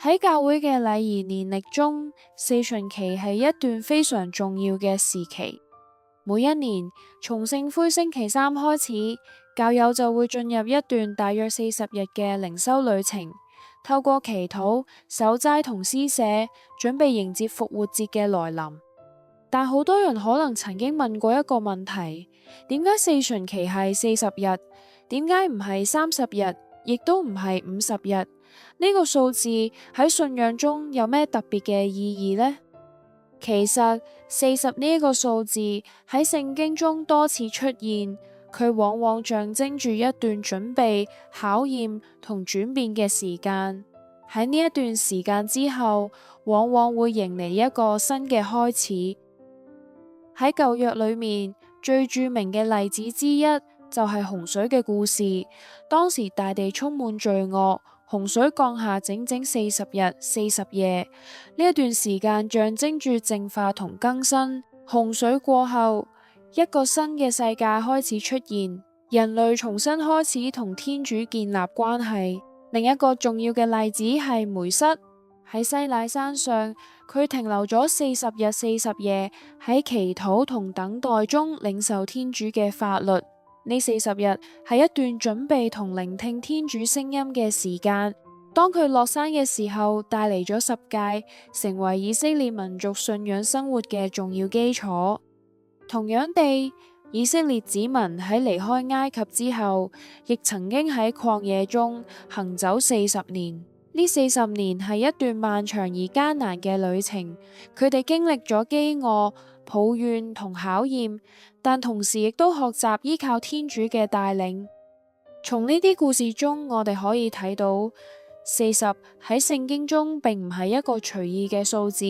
喺教會嘅禮儀年曆中，四旬期係一段非常重要嘅時期。每一年從聖灰星期三開始，教友就會進入一段大約40日嘅靈修旅程，透過祈禱、守齋同施捨，準備迎接復活節嘅來臨。但好多人可能曾經問過一個問題：點解四旬期係40日？點解唔係30日，亦都唔係50日？呢個數字喺信仰中有咩特別嘅意義呢？其實40呢個數字喺聖經中多次出現，佢往往象徵住一段準備、考驗同轉變嘅時間。喺呢一段時間之後，往往會迎嚟一個新嘅開始。喺舊約裏面，最著名嘅例子之一就係洪水嘅故事。當時大地充滿罪惡，洪水降下整整40日40夜。呢一段時間象徵住淨化同更新。洪水過後，一個新嘅世界開始出現，人類重新開始同天主建立關係。另一個重要嘅例子係梅瑟。喺西乃山上，佢停留咗40日40夜，喺祈禱同等待中領受天主嘅法律。呢40日係一段準備同聆聽天主聲音嘅時間。當佢落山嘅時候，帶嚟咗十誡，成為以色列民族信仰生活嘅重要基礎。同樣地，以色列子民喺離開埃及之後，亦曾經喺曠野中行走40年。呢40年係一段漫長而艱難嘅旅程，佢哋經歷咗飢餓、抱怨同考驗，但同時亦都學習依靠天主嘅帶領。從呢啲故事中，我哋可以睇到40喺聖經中並唔係一個隨意嘅數字，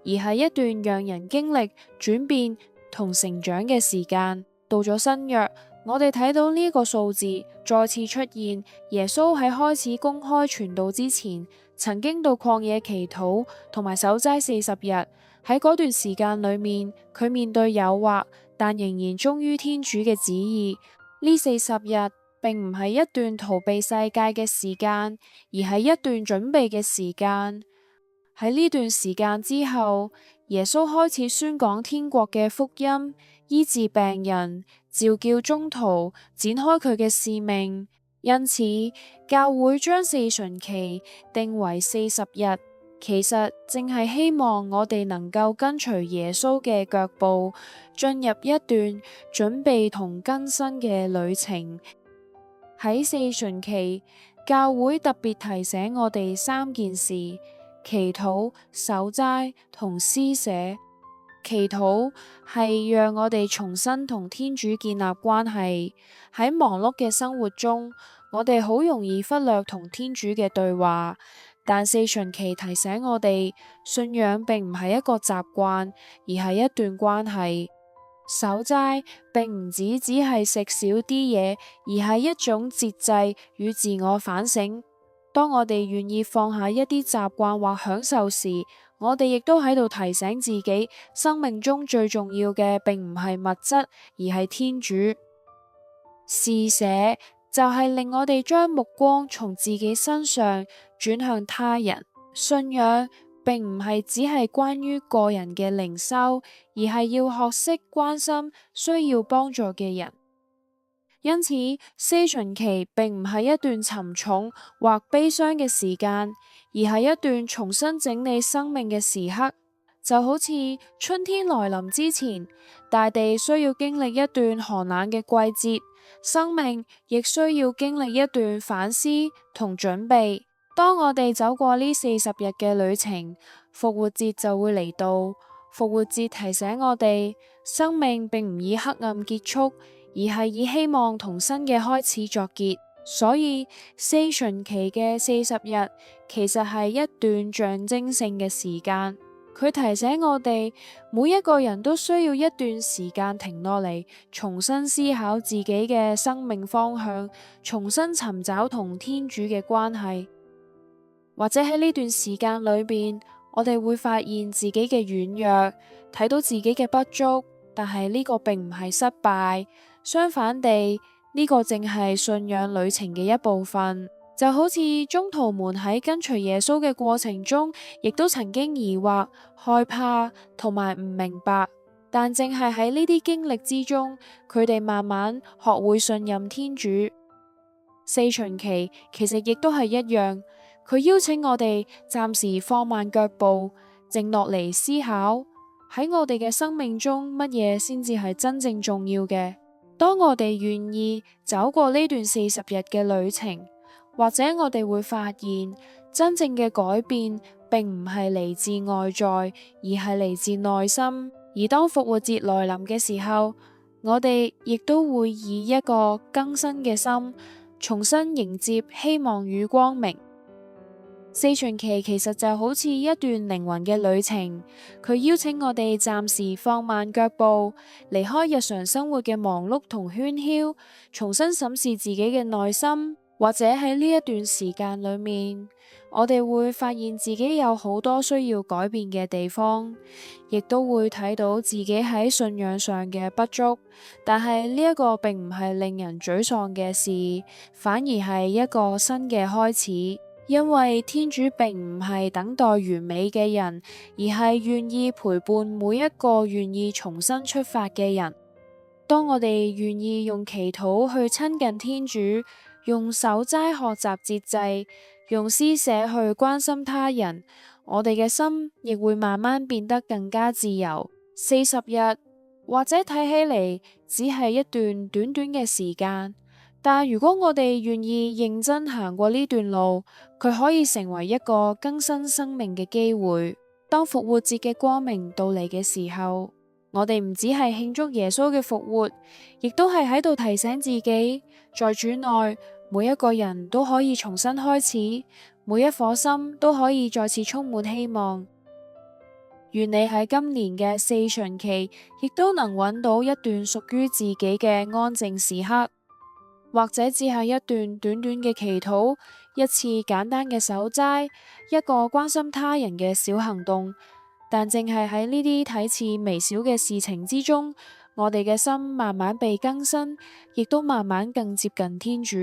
而係一段讓人經歷轉變同成長嘅時間。到咗新約，我哋睇到呢個數字再次出現。耶穌喺開始公開傳道之前，曾經到曠野祈禱同埋守齋40日。喺嗰段時間裏面，佢面對誘惑，但仍然忠於天主嘅旨意。呢40日並唔係一段逃避世界嘅時間，而係一段準備嘅時間。喺呢段時間之後，耶穌開始宣講天國嘅福音，醫治病人，召叫宗徒，展開佢嘅使命。因此，教會將四旬期定為40日，其實正係希望我哋能夠跟隨耶穌嘅腳步，進入一段準備同更新嘅旅程。喺四旬期，教會特別提醒我哋3件事：祈禱、守齋同施捨。祈禱係讓我哋重新同天主建立關係。喺忙碌嘅生活中，我哋好容易忽略同天主嘅對話，但四旬期提醒我哋，信仰並唔係一個習慣，而係一段關係。守齋並唔只係食少啲嘢，而係一種節制與自我反省。當我哋願意放下一啲習慣或享受時，我哋亦都喺度提醒自己，生命中最重要嘅並唔係物質，而係天主。施捨就係令我哋將目光從自己身上轉向他人。信仰並唔係只係關於個人嘅靈修，而係要學識關心需要幫助嘅人。因此，四旬期並唔係一段沉重或悲傷嘅時間，而係一段重新整理生命嘅時刻。就好似春天來臨之前，大地需要經歷一段寒冷嘅季節，生命亦需要經歷一段反思同準備。當我哋走過呢40日嘅旅程，復活節就會嚟到。復活節提醒我哋，生命並唔以黑暗結束，而係以希望同新嘅開始作結。所以四旬期嘅40日其實係一段象徵性嘅時間，佢提醒我哋每一個人都需要一段時間停落嚟，重新思考自己嘅生命方向，重新尋找同天主嘅關係。或者喺呢段時間裏邊，我哋會發現自己嘅軟弱，睇到自己嘅不足，但係呢個並唔係失敗，相反地，呢個正係信仰旅程嘅一部分。就好似宗徒們喺跟隨耶穌嘅過程中，亦都曾經疑惑、害怕同埋唔明白，但正係喺呢啲經歷之中，佢哋慢慢學會信任天主。四旬期其實亦都係一樣，佢邀請我哋暫時放慢腳步，靜落嚟思考喺我哋嘅生命中乜嘢先至係真正重要嘅。當我哋願意走過呢段40日嘅旅程，或者我哋會發現真正嘅改變並唔係嚟自外在，而係嚟自內心。而當復活節來臨嘅時候，我哋亦都會以一個更新嘅心，重新迎接希望與光明。四旬期其實就好似一段靈魂嘅旅程，佢邀請我哋暫時放慢腳步，離開日常生活嘅忙碌同喧囂，重新審視自己嘅內心。或者喺呢一段時間裏面，我哋會發現自己有好多需要改變嘅地方，亦都會睇到自己喺信仰上嘅不足。但係呢一個並唔係令人沮喪嘅事，反而係一個新嘅開始。因為天主並唔係等待完美嘅人，而係願意陪伴每一個願意重新出發嘅人。當我哋願意用祈禱去親近天主，用守齋學習節制，用施捨去關心他人，我哋嘅心亦會慢慢變得更加自由。40日或者睇起嚟只係一段短短嘅時間，但如果我哋願意認真行過呢段路，佢可以成為一個更新生命嘅機會。當復活節嘅光明到嚟嘅時候，我哋唔只係慶祝耶穌嘅復活，亦都係喺度提醒自己，在主內每一個人都可以重新開始，每一顆心都可以再次充滿希望。願你喺今年嘅四旬期，亦都能揾到一段屬於自己嘅安靜時刻，或者只係一段短短嘅祈禱，一次簡單嘅守齋，一個關心他人嘅小行動。但正係喺呢啲睇似微小嘅事情之中，我哋嘅心慢慢被更新，亦都慢慢更接近天主。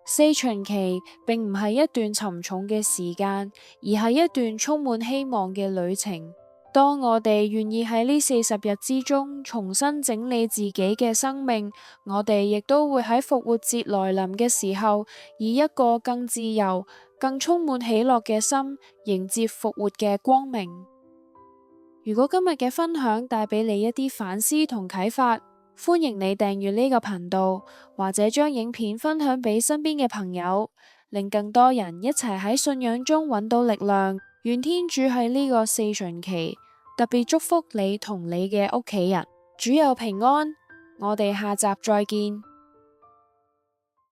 四旬期並唔係一段沉重嘅時間，而係一段充滿希望嘅旅程。當我哋願意喺呢40日之中重新整理自己嘅生命，我哋亦都會喺復活節來臨嘅時候，以一個更自由、更充滿喜樂嘅心迎接復活嘅光明。如果今日嘅分享帶俾你一啲反思同啟發，歡迎你訂閱呢個頻道，或者將影片分享俾身邊嘅朋友，令更多人一齊喺信仰中揾到力量。願天主喺呢個四旬期特別祝福你同你嘅屋企人。主佑平安，我哋下集再見。